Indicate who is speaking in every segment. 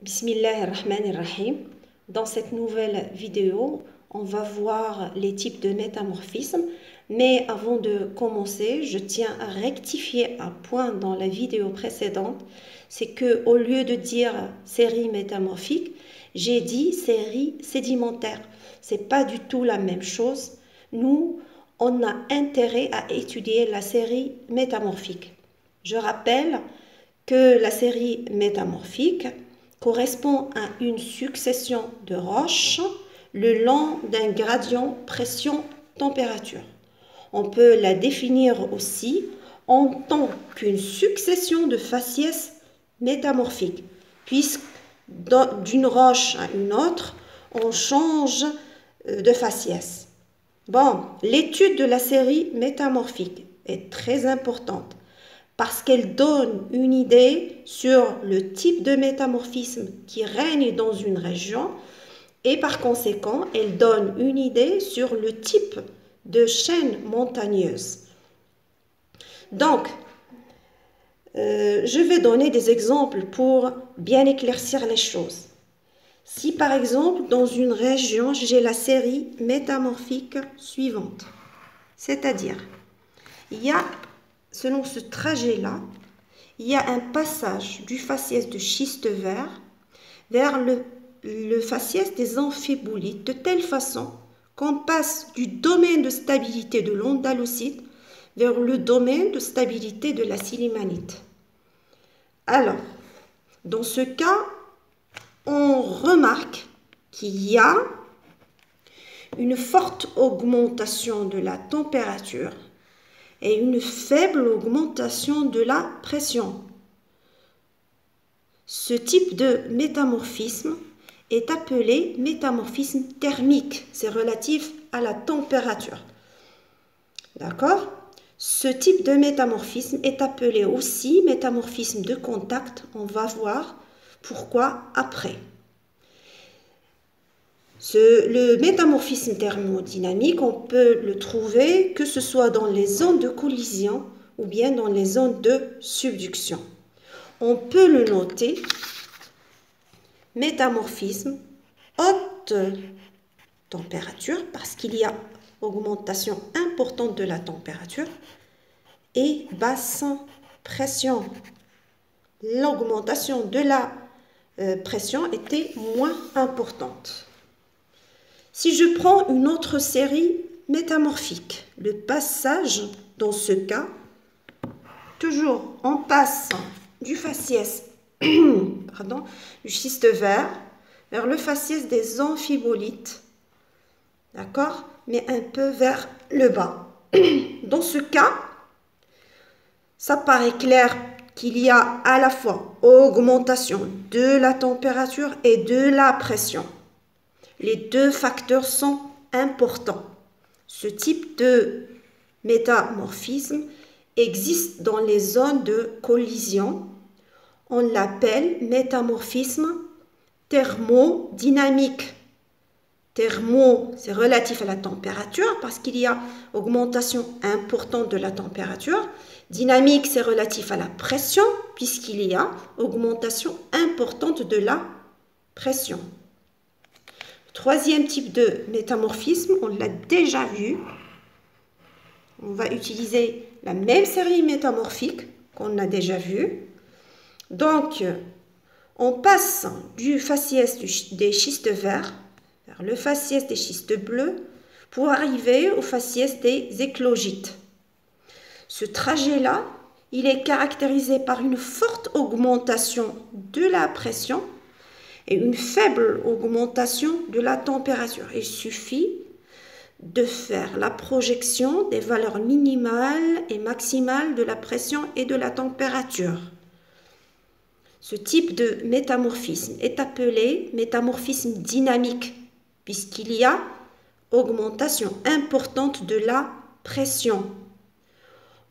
Speaker 1: Bismillahirrahmanirrahim. Dans cette nouvelle vidéo, on va voir les types de métamorphismes. Mais avant de commencer, je tiens à rectifier un point dans la vidéo précédente. C'est que au lieu de dire série métamorphique, j'ai dit série sédimentaire. C'est pas du tout la même chose. Nous, on a intérêt à étudier la série métamorphique. Je rappelle que la série métamorphique correspond à une succession de roches le long d'un gradient pression-température. On peut la définir aussi en tant qu'une succession de faciès métamorphiques, puisque d'une roche à une autre, on change de faciès. Bon, l'étude de la série métamorphique est très importante parce qu'elle donne une idée sur le type de métamorphisme qui règne dans une région et par conséquent, elle donne une idée sur le type de chaîne montagneuse. Donc, je vais donner des exemples pour bien éclaircir les choses. Si par exemple, dans une région, j'ai la série métamorphique suivante, c'est-à-dire, il y a, selon ce trajet-là, il y a un passage du faciès de schiste vert vers le faciès des amphibolites de telle façon qu'on passe du domaine de stabilité de l'andalocite vers le domaine de stabilité de la silimanite. Alors, dans ce cas, on remarque qu'il y a une forte augmentation de la température et une faible augmentation de la pression. Ce type de métamorphisme est appelé métamorphisme thermique. C'est relatif à la température. D'accord? Ce type de métamorphisme est appelé aussi métamorphisme de contact. On va voir pourquoi après. Le métamorphisme thermodynamique, on peut le trouver que ce soit dans les zones de collision ou bien dans les zones de subduction. On peut le noter, métamorphisme haute température, parce qu'il y a augmentation importante de la température, et basse pression. L'augmentation de la pression était moins importante. Si je prends une autre série métamorphique, le passage dans ce cas, toujours on passe du faciès du schiste vert vers le faciès des amphibolites, d'accord, mais un peu vers le bas. Dans ce cas, ça paraît clair qu'il y a à la fois augmentation de la température et de la pression. Les deux facteurs sont importants. Ce type de métamorphisme existe dans les zones de collision. On l'appelle métamorphisme thermodynamique. Thermo, c'est relatif à la température parce qu'il y a augmentation importante de la température. Dynamique, c'est relatif à la pression puisqu'il y a augmentation importante de la pression. Troisième type de métamorphisme, on l'a déjà vu. On va utiliser la même série métamorphique qu'on a déjà vue. Donc, on passe du faciès des schistes verts vers le faciès des schistes bleus pour arriver au faciès des éclogites. Ce trajet-là, il est caractérisé par une forte augmentation de la pression et une faible augmentation de la température. Il suffit de faire la projection des valeurs minimales et maximales de la pression et de la température. Ce type de métamorphisme est appelé métamorphisme dynamique puisqu'il y a augmentation importante de la pression.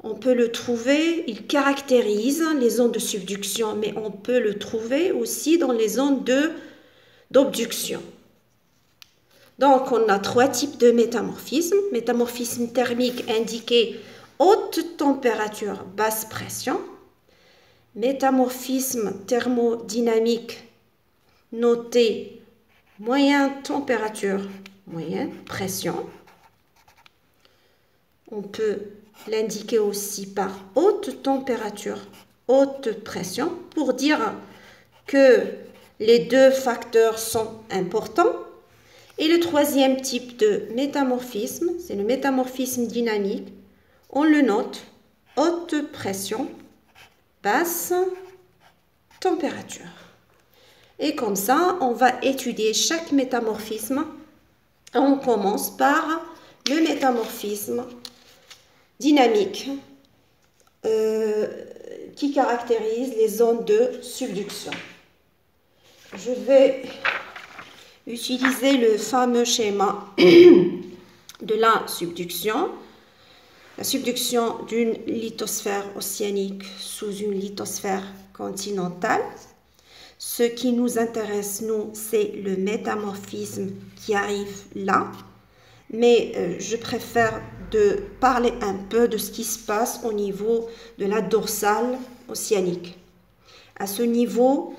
Speaker 1: On peut le trouver, il caractérise les zones de subduction, mais on peut le trouver aussi dans les zones d'obduction. Donc, on a trois types de métamorphisme. Métamorphisme thermique indiqué haute température, basse pression. Métamorphisme thermodynamique noter moyenne température, moyenne pression. On peut l'indiquer aussi par haute température, haute pression, pour dire que les deux facteurs sont importants. Et le troisième type de métamorphisme, c'est le métamorphisme dynamique. On le note, haute pression, basse température. Et comme ça, on va étudier chaque métamorphisme. On commence par le métamorphisme dynamique qui caractérise les zones de subduction. Je vais utiliser le fameux schéma de la subduction d'une lithosphère océanique sous une lithosphère continentale. Ce qui nous intéresse, nous, c'est le métamorphisme qui arrive là. Mais je préfère de parler un peu de ce qui se passe au niveau de la dorsale océanique. À ce niveau,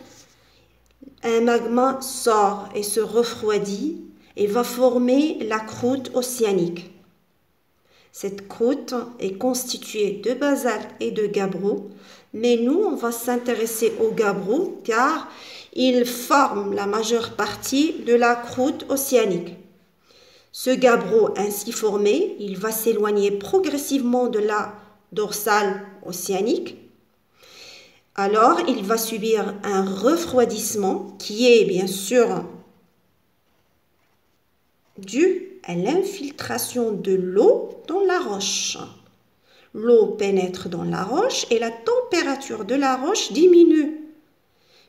Speaker 1: un magma sort et se refroidit et va former la croûte océanique. Cette croûte est constituée de basalte et de gabbro, mais nous, on va s'intéresser au gabbro car il forme la majeure partie de la croûte océanique. Ce gabbro ainsi formé, il va s'éloigner progressivement de la dorsale océanique. Alors, il va subir un refroidissement qui est bien sûr dû à l'infiltration de l'eau dans la roche. L'eau pénètre dans la roche et la température de la roche diminue.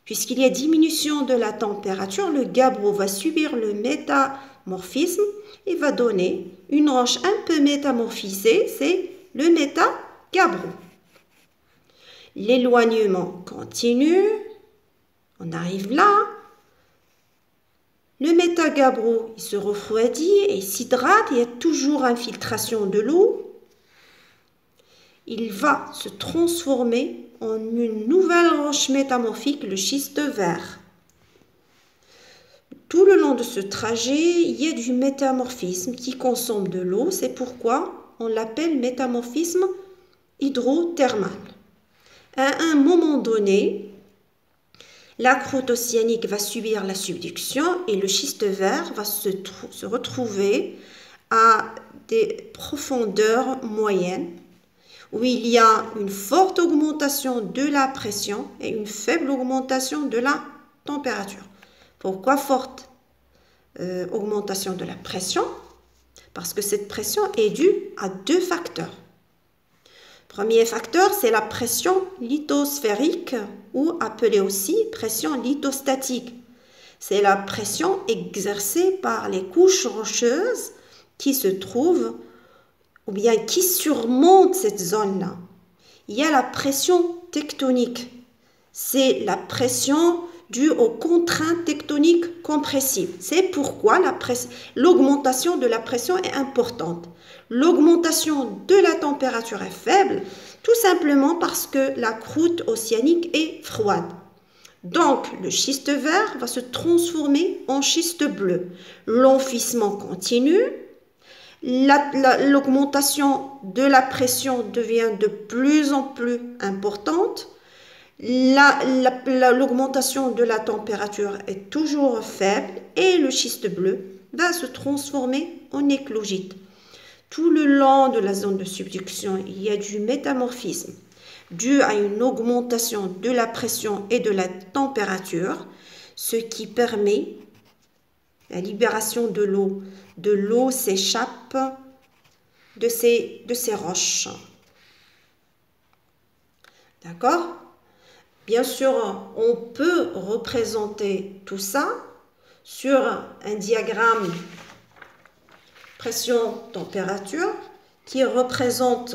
Speaker 1: Puisqu'il y a diminution de la température, le gabbro va subir le métamorphisme et va donner une roche un peu métamorphisée, c'est le métagabbro. L'éloignement continue, on arrive là. Le métagabbro, il se refroidit et s'hydrate, il y a toujours infiltration de l'eau. Il va se transformer en une nouvelle roche métamorphique, le schiste vert. Tout le long de ce trajet, il y a du métamorphisme qui consomme de l'eau. C'est pourquoi on l'appelle métamorphisme hydrothermal. À un moment donné, la croûte océanique va subir la subduction et le schiste vert va se retrouver à des profondeurs moyennes où il y a une forte augmentation de la pression et une faible augmentation de la température. Pourquoi forte augmentation de la pression? Parce que cette pression est due à deux facteurs. Premier facteur, c'est la pression lithosphérique ou appelée aussi pression lithostatique. C'est la pression exercée par les couches rocheuses qui se trouvent ou bien qui surmontent cette zone-là. Il y a la pression tectonique. C'est la pression due aux contraintes tectoniques compressives. C'est pourquoi l'augmentation de la pression est importante. L'augmentation de la température est faible, tout simplement parce que la croûte océanique est froide. Donc, le schiste vert va se transformer en schiste bleu. L'enfouissement continue. L'augmentation de la pression devient de plus en plus importante. L'augmentation de la température est toujours faible et le schiste bleu va se transformer en éclogite. Tout le long de la zone de subduction, il y a du métamorphisme dû à une augmentation de la pression et de la température, ce qui permet la libération de l'eau. De l'eau s'échappe de ces roches. D'accord? Bien sûr, on peut représenter tout ça sur un diagramme pression-température qui représente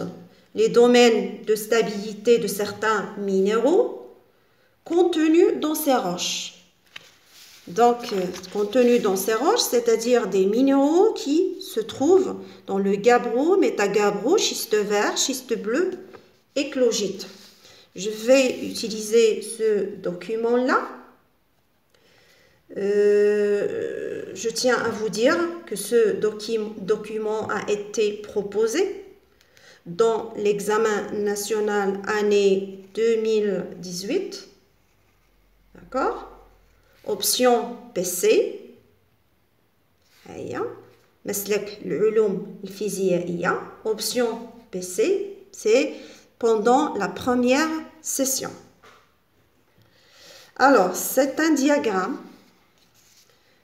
Speaker 1: les domaines de stabilité de certains minéraux contenus dans ces roches. Donc, contenus dans ces roches, c'est-à-dire des minéraux qui se trouvent dans le gabbro, métagabbro, schiste vert, schiste bleu, éclogite. Je vais utiliser ce document-là Je tiens à vous dire que ce document a été proposé dans l'examen national année 2018. D'accord? Option PC. مسلك العلوم الفيزيائية. Option PC, c'est pendant la première session. Alors, c'est un diagramme.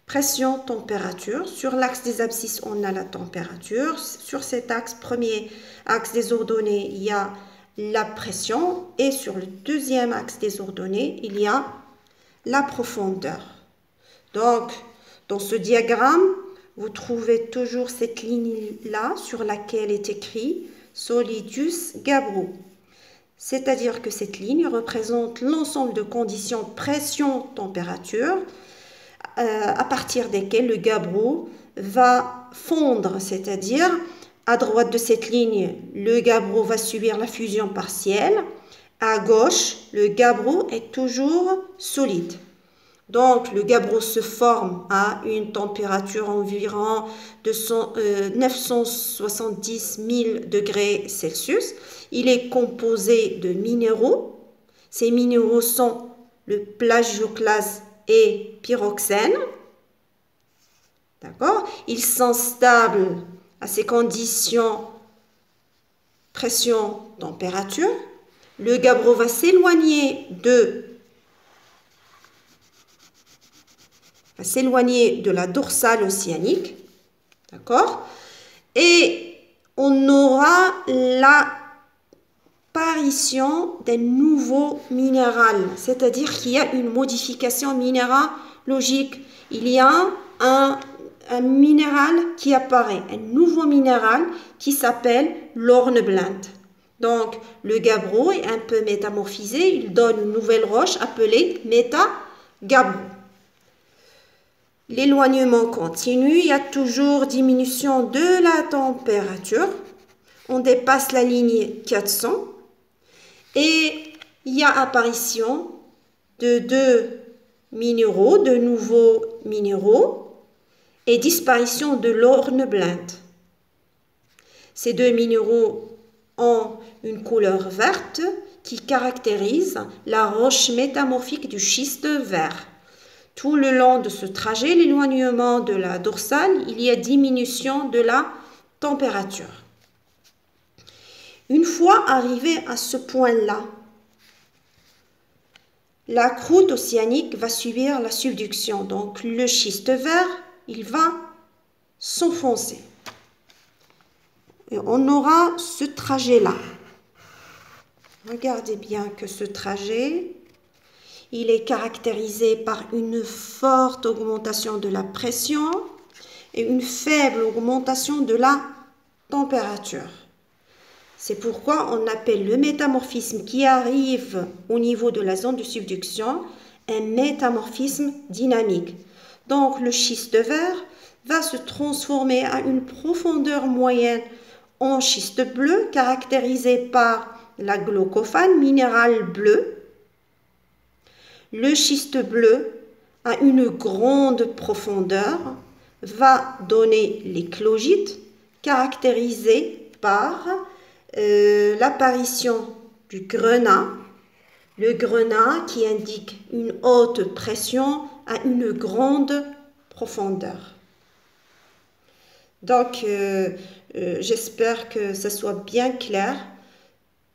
Speaker 1: Pression, température. Sur l'axe des abscisses, on a la température. Sur cet axe, premier axe des ordonnées, il y a la pression. Et sur le deuxième axe des ordonnées, il y a la profondeur. Donc, dans ce diagramme, vous trouvez toujours cette ligne-là sur laquelle est écrit Solidus Gabbro. C'est-à-dire que cette ligne représente l'ensemble de conditions pression-température à partir desquelles le gabbro va fondre. C'est-à-dire, à droite de cette ligne, le gabbro va subir la fusion partielle. À gauche, le gabbro est toujours solide. Donc, le gabbro se forme à une température environ de 970 000 degrés Celsius. Il est composé de minéraux. Ces minéraux sont le plagioclase et pyroxène. D'accord? Ils sont stables à ces conditions pression-température. Le gabbro va s'éloigner de la dorsale océanique, d'accord? Et on aura l'apparition d'un nouveau minéral, c'est-à-dire qu'il y a une modification minéralogique. Il y a un minéral qui apparaît, un nouveau minéral qui s'appelle l'hornblende. Donc, le gabbro est un peu métamorphisé, il donne une nouvelle roche appelée méta-gabbro. L'éloignement continue, il y a toujours diminution de la température. On dépasse la ligne 400 et il y a apparition de de nouveaux minéraux et disparition de l'hornblende. Ces deux minéraux ont une couleur verte qui caractérise la roche métamorphique du schiste vert. Tout le long de ce trajet, l'éloignement de la dorsale, il y a diminution de la température. Une fois arrivé à ce point-là, la croûte océanique va subir la subduction. Donc, le schiste vert, il va s'enfoncer. Et on aura ce trajet-là. Regardez bien que ce trajet, il est caractérisé par une forte augmentation de la pression et une faible augmentation de la température. C'est pourquoi on appelle le métamorphisme qui arrive au niveau de la zone de subduction un métamorphisme dynamique. Donc le schiste vert va se transformer à une profondeur moyenne en schiste bleu caractérisé par la glaucophane, minéral bleu. Le schiste bleu à une grande profondeur va donner l'éclogite caractérisé par l'apparition du grenat. Le grenat qui indique une haute pression à une grande profondeur. Donc, j'espère que ça soit bien clair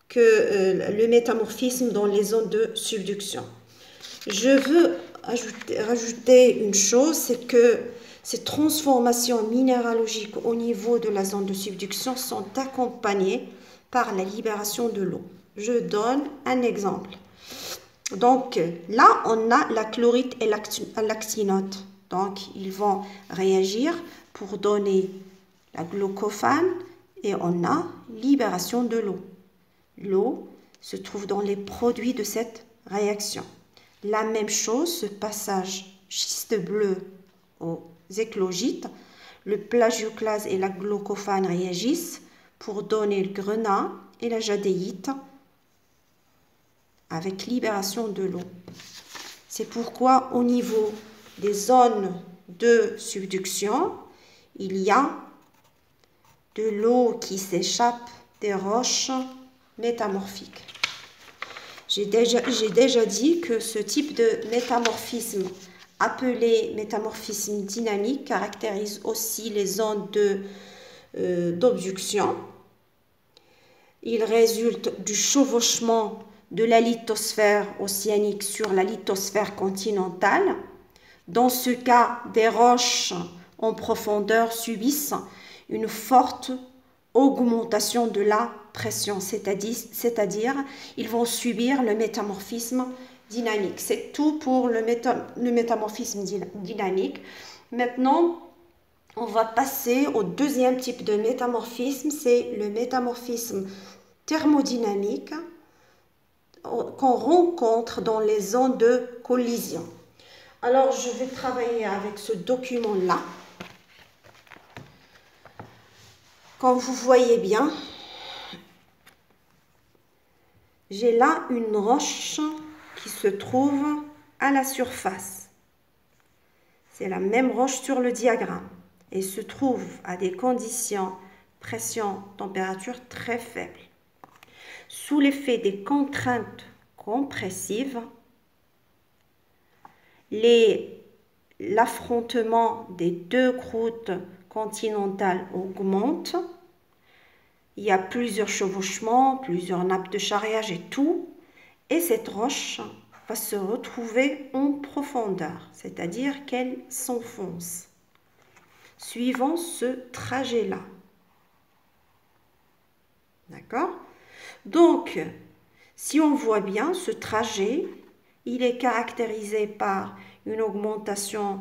Speaker 1: que le métamorphisme dans les zones de subduction. Je veux rajouter une chose, c'est que ces transformations minéralogiques au niveau de la zone de subduction sont accompagnées par la libération de l'eau. Je donne un exemple. Donc là, on a la chlorite et l'actinote. Donc, ils vont réagir pour donner la glaucophane et on a libération de l'eau. L'eau se trouve dans les produits de cette réaction. La même chose, ce passage schiste bleu aux éclogites, le plagioclase et la glaucophane réagissent pour donner le grenat et la jadéite avec libération de l'eau. C'est pourquoi au niveau des zones de subduction, il y a de l'eau qui s'échappe des roches métamorphiques. J'ai déjà dit que ce type de métamorphisme, appelé métamorphisme dynamique, caractérise aussi les zones d'obduction. Il résulte du chevauchement de la lithosphère océanique sur la lithosphère continentale. Dans ce cas, des roches en profondeur subissent une forte augmentation de la pression, c'est-à-dire ils vont subir le métamorphisme dynamique. C'est tout pour le métamorphisme dynamique. Maintenant, on va passer au deuxième type de métamorphisme, c'est le métamorphisme thermodynamique qu'on rencontre dans les zones de collision. Alors, je vais travailler avec ce document-là. Comme vous voyez bien, j'ai là une roche qui se trouve à la surface. C'est la même roche sur le diagramme et se trouve à des conditions pression, température très faibles. Sous l'effet des contraintes compressives, l'affrontement des deux croûtes continentales augmente. Il y a plusieurs chevauchements, plusieurs nappes de charriage et tout. Et cette roche va se retrouver en profondeur, c'est-à-dire qu'elle s'enfonce, suivant ce trajet-là. D'accord? Donc, si on voit bien ce trajet, il est caractérisé par une augmentation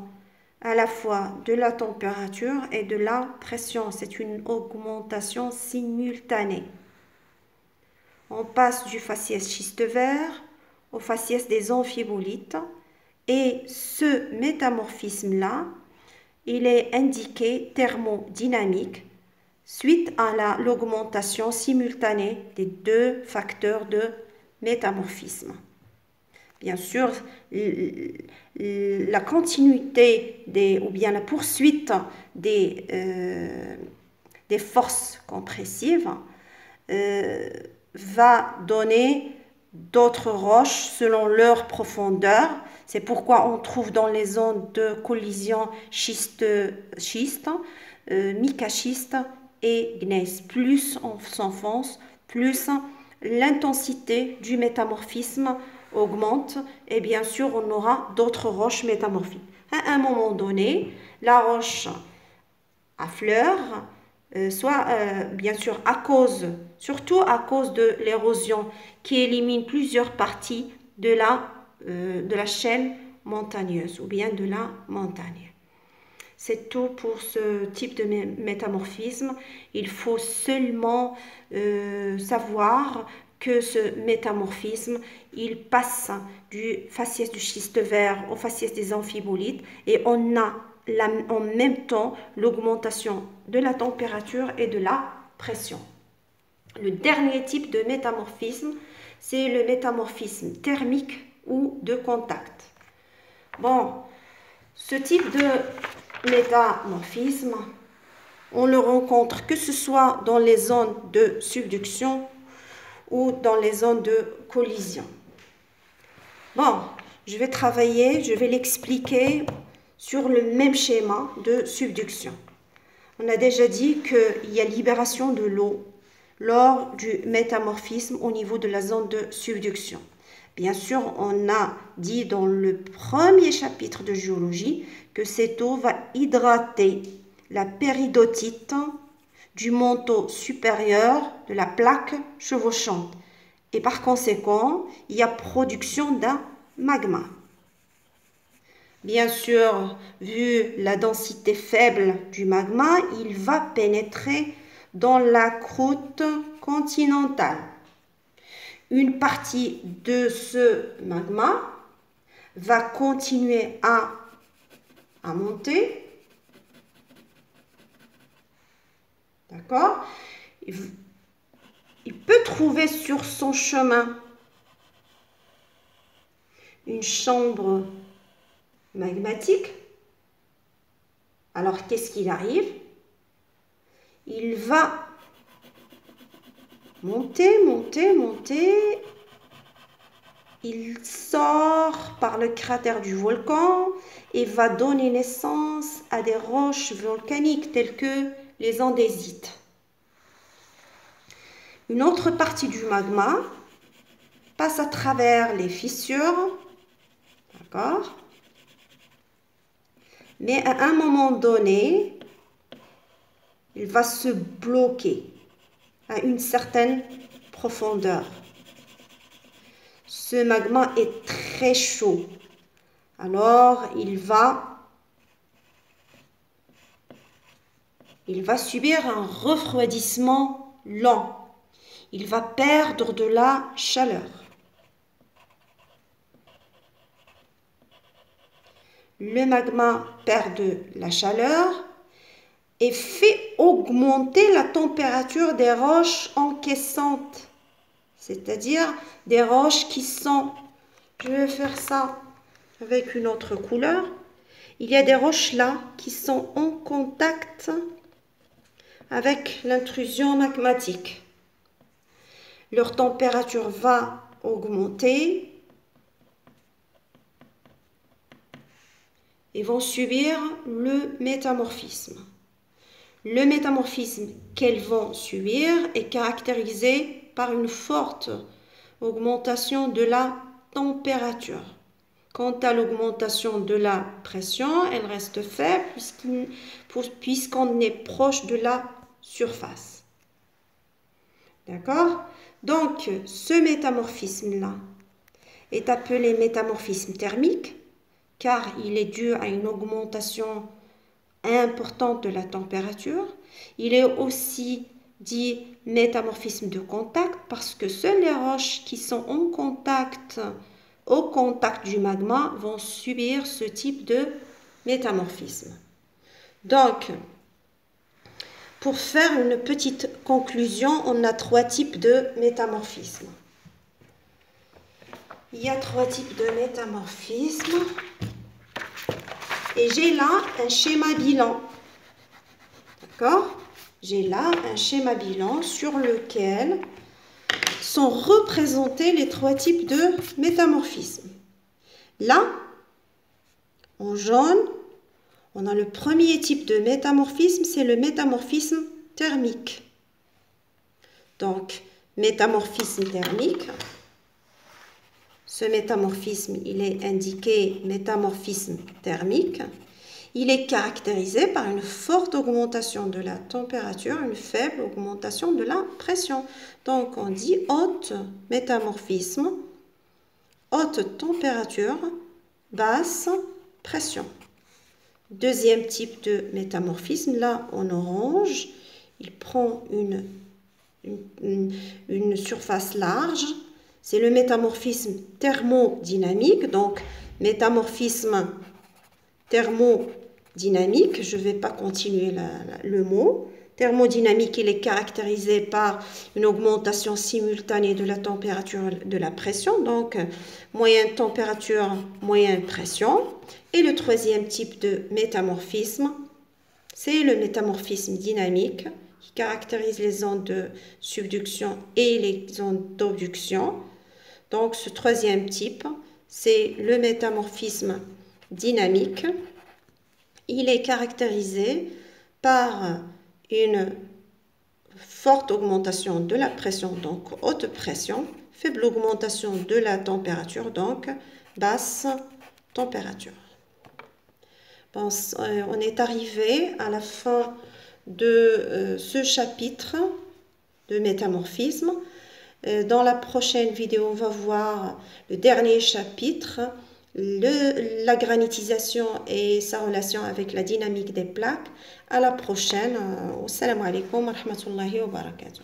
Speaker 1: à la fois de la température et de la pression. C'est une augmentation simultanée. On passe du faciès schiste vert au faciès des amphibolites et ce métamorphisme-là, il est indiqué thermodynamique suite à l'augmentation simultanée des deux facteurs de métamorphisme. Bien sûr, la continuité ou bien la poursuite des forces compressives va donner d'autres roches selon leur profondeur. C'est pourquoi on trouve dans les zones de collision schiste, mica-schiste et gneiss. Plus on s'enfonce, plus l'intensité du métamorphisme augmente et bien sûr on aura d'autres roches métamorphiques. À un moment donné, la roche affleure, bien sûr surtout à cause de l'érosion qui élimine plusieurs parties de la chaîne montagneuse ou bien de la montagne. C'est tout pour ce type de métamorphisme. Il faut seulement savoir que ce métamorphisme, il passe du faciès du schiste vert au faciès des amphibolites et on a en même temps l'augmentation de la température et de la pression. Le dernier type de métamorphisme, c'est le métamorphisme thermique ou de contact. Bon, ce type de métamorphisme, on le rencontre que ce soit dans les zones de subduction ou dans les zones de collision. Bon, je vais l'expliquer sur le même schéma de subduction. On a déjà dit qu'il y a libération de l'eau lors du métamorphisme au niveau de la zone de subduction. Bien sûr, on a dit dans le premier chapitre de géologie que cette eau va hydrater la péridotite du manteau supérieur de la plaque chevauchante. Et par conséquent, il y a production d'un magma. Bien sûr, vu la densité faible du magma, il va pénétrer dans la croûte continentale. Une partie de ce magma va continuer à monter. D'accord? Il peut trouver sur son chemin une chambre magmatique. Alors, qu'est-ce qu'il arrive? Il va monter, monter, monter. Il sort par le cratère du volcan et va donner naissance à des roches volcaniques telles que les andésites. Une autre partie du magma passe à travers les fissures, d'accord? Mais à un moment donné, il va se bloquer à une certaine profondeur. Ce magma est très chaud. Alors, il va subir un refroidissement lent. Il va perdre de la chaleur. Le magma perd de la chaleur et fait augmenter la température des roches encaissantes, c'est-à-dire des roches qui sont, je vais faire ça avec une autre couleur, il y a des roches là qui sont en contact avec l'intrusion magmatique. Leur température va augmenter et vont subir le métamorphisme. Le métamorphisme qu'elles vont subir est caractérisé par une forte augmentation de la température. Quant à l'augmentation de la pression, elle reste faible puisqu'on est proche de la surface. D'accord? Donc, ce métamorphisme-là est appelé métamorphisme thermique car il est dû à une augmentation importante de la température. Il est aussi dit métamorphisme de contact parce que seules les roches qui sont au contact du magma vont subir ce type de métamorphisme. Donc, pour faire une petite conclusion, on a 3 types de métamorphisme. Il y a 3 types de métamorphisme. Et j'ai là un schéma bilan. D'accord? J'ai là un schéma bilan sur lequel sont représentés les 3 types de métamorphisme. Là, en jaune, on a le premier type de métamorphisme, c'est le métamorphisme thermique. Donc, métamorphisme thermique. Ce métamorphisme, il est indiqué métamorphisme thermique. Il est caractérisé par une forte augmentation de la température, une faible augmentation de la pression. Donc, on dit haute métamorphisme, haute température, basse pression. Deuxième type de métamorphisme, là en orange, il prend une surface large. C'est le métamorphisme thermodynamique. Donc, métamorphisme thermodynamique, je ne vais pas continuer le mot. Thermodynamique, il est caractérisé par une augmentation simultanée de la température de la pression. Donc, moyenne température, moyenne pression. Et le troisième type de métamorphisme, c'est le métamorphisme dynamique qui caractérise les zones de subduction et les zones d'abduction. Donc, ce troisième type, c'est le métamorphisme dynamique. Il est caractérisé par une forte augmentation de la pression, donc haute pression, faible augmentation de la température, donc basse température. Bon, on est arrivé à la fin de ce chapitre de métamorphisme. Dans la prochaine vidéo, on va voir le dernier chapitre, la granitisation et sa relation avec la dynamique des plaques. À la prochaine. Assalamu alaikum wa rahmatullahi wa barakatuh.